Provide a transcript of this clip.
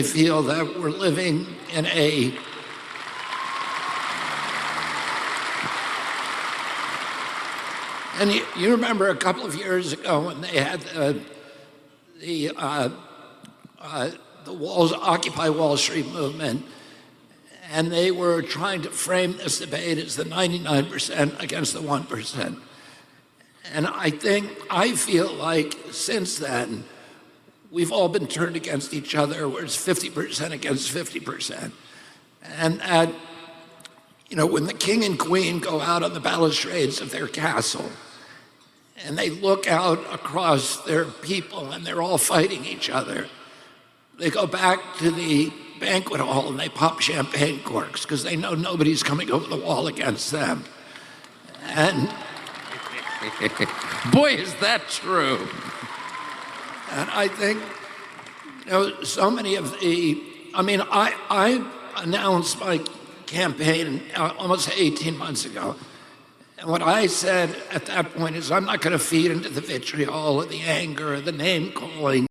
I feel that we're living in a and you remember a couple of years ago when they had the Occupy Wall Street movement, and they were trying to frame this debate as the 99% against the 1%. And I feel like since then, we've all been turned against each other, where it's 50% against 50%. And that, when the king and queen go out on the balustrades of their castle, and they look out across their people and they're all fighting each other, they go back to the banquet hall and they pop champagne corks because they know nobody's coming over the wall against them. And boy, is that true. And I think, so many of I announced my campaign almost 18 months ago. And what I said at that point is, I'm not going to feed into the vitriol or the anger or the name calling.